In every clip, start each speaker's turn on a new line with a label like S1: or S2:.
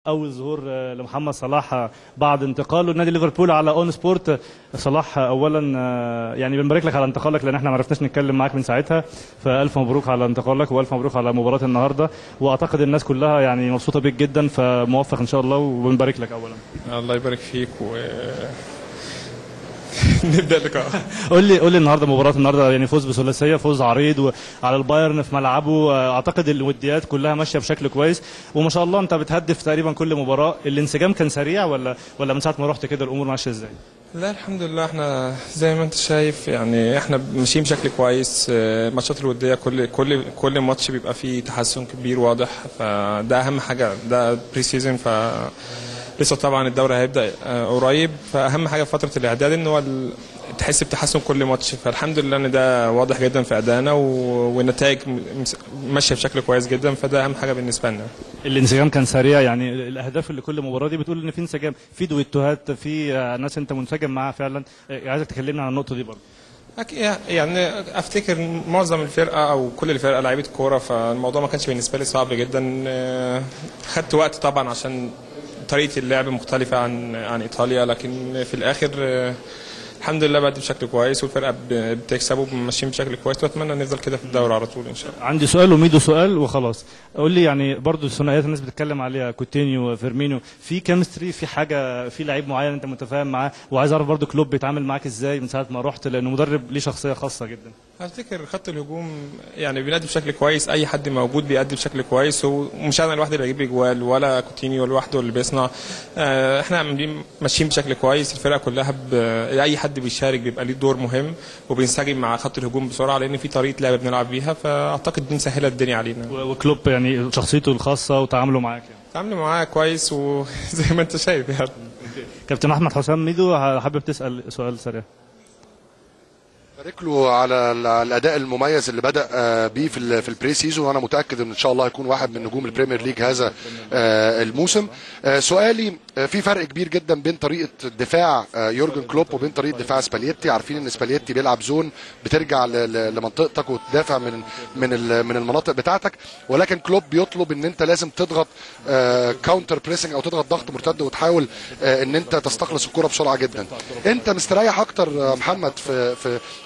S1: اول ظهور لمحمد صلاح بعد انتقاله لنادي ليفربول على اون سبورت. صلاح اولا يعني بنبارك لك على انتقالك، لان احنا ما عرفناش نتكلم معاك من ساعتها، فالف مبروك على انتقالك والف مبروك على مباراه النهارده، واعتقد الناس كلها يعني مبسوطه بيك جدا، فموفق ان شاء الله وبنبارك لك اولا.
S2: الله يبارك فيك نبدا اللقاء.
S1: قول لي النهارده مباراه النهارده، يعني فوز بثلاثيه، فوز عريض على البايرن في ملعبه، اعتقد الوديات كلها ماشيه بشكل كويس وما شاء الله انت بتهدف تقريبا كل مباراه. الانسجام كان سريع ولا من ساعه ما رحت كده الامور ماشيه ازاي؟
S2: لا الحمد لله، احنا زي ما انت شايف يعني احنا ماشيين بشكل كويس. الماتشات الوديه كل ماتش بيبقى فيه تحسن كبير واضح، فده اهم حاجه. ده بري سيزون، لسه طبعا الدوري هيبدا قريب، فاهم حاجه في فتره الاعداد ان هو تحس بتحسن كل ماتش. فالحمد لله ان ده واضح جدا في ادائنا والنتائج ماشيه بشكل كويس جدا، فده اهم حاجه بالنسبه لنا.
S1: الانسجام كان سريع، يعني الاهداف اللي كل مباراه دي بتقول ان في انسجام، في دويتوهات، في ناس انت منسجم معاها فعلا. عايزك تكلمنا عن النقطه دي برضه.
S2: يعني افتكر معظم الفرقه او كل الفرقه لعيبه كوره، فالموضوع ما كانش بالنسبه لي صعب جدا. خدت وقت طبعا عشان طريقه اللعب مختلفه عن ايطاليا، لكن في الاخر الحمد لله بادئ بشكل كويس والفرقه بتكسب وماشيين بشكل كويس، واتمنى نفضل كده في الدوري على طول ان شاء الله.
S1: عندي سؤال وميدو سؤال وخلاص. قول لي يعني برضو الثنائيات الناس بتتكلم عليها، كوتينيو فيرمينيو، في كيمستري، في حاجه، في لعيب معين انت متفاهم معاه، وعايز اعرف برضو كلوب بيتعامل معاك ازاي من ساعه ما رحت، لانه مدرب ليه شخصيه خاصه جدا.
S2: افتكر خط الهجوم يعني بينادي بشكل كويس، اي حد موجود بيأدي بشكل كويس، ومش انا لوحدي اللي بجيب اجوال ولا كوتينيو لوحده اللي بيصنع. احنا ماشيين بشكل كويس، الفرقه كلها اي حد بيشارك بيبقى ليه دور مهم وبينسجم مع خط الهجوم بسرعه، لان في طريقه لعب بنلعب بيها، فاعتقد دي مسهله الدنيا علينا.
S1: وكلوب يعني شخصيته الخاصه وتعامله معاك يعني.
S2: تعامله معاه كويس وزي ما انت شايف يعني.
S1: كابتن احمد حسام ميدو حابب تسال سؤال سريع.
S3: بارك له على الاداء المميز اللي بدا بيه في البري سيزون، وانا متاكد ان شاء الله هيكون واحد من نجوم البريمير ليج هذا الموسم. سؤالي، في فرق كبير جدا بين طريقه دفاع يورجن كلوب وبين طريقه دفاع سباليتي. عارفين ان سباليتي بيلعب زون، بترجع لمنطقتك وتدافع من المناطق بتاعتك، ولكن كلوب بيطلب ان انت لازم تضغط كاونتر بريسنج او تضغط ضغط مرتد وتحاول ان انت تستخلص الكره بسرعه جدا. انت مستريح اكتر محمد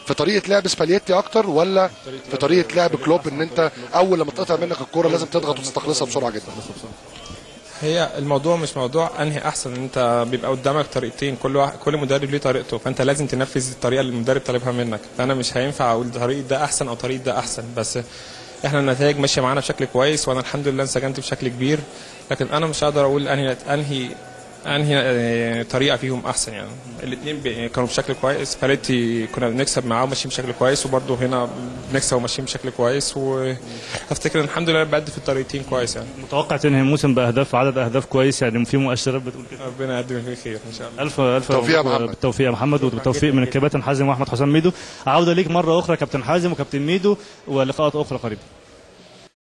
S3: في طريقه لعب سباليتي اكتر، ولا في طريقه لعب كلوب ان انت اول لما تقطع منك الكوره لازم تضغط وتستخلصها بسرعه جدا؟
S2: هي الموضوع مش موضوع انهي احسن، انت بيبقى قدامك طريقتين، كل مدرب ليه طريقته، فانت لازم تنفذ الطريقه اللي المدرب طالبها منك. فانا مش هينفع اقول طريقه ده احسن او طريقه ده احسن، بس احنا النتائج ماشيه معانا بشكل كويس، وانا الحمد لله انسجمت بشكل كبير، لكن انا مش هقدر اقول انهي طريقه فيهم احسن. يعني الاثنين كانوا بشكل كويس، فاليتي كنا بنكسب معاه وماشيين بشكل كويس، وبرده هنا بنكسب وماشيين بشكل كويس، وافتكر ان الحمد لله بأدي في الطريقتين كويس. يعني
S1: متوقع تنهي الموسم باهداف، عدد اهداف كويس، يعني في مؤشرات بتقول كده.
S2: ربنا يقدم فيه خير ان شاء الله.
S1: الف
S3: توفيق يا محمد.
S1: بالتوفيق يا محمد، وبالتوفيق من الكباتن حازم واحمد حسام ميدو. عوده ليك مره اخرى كابتن حازم وكابتن ميدو، ولقاءات اخرى قريبه.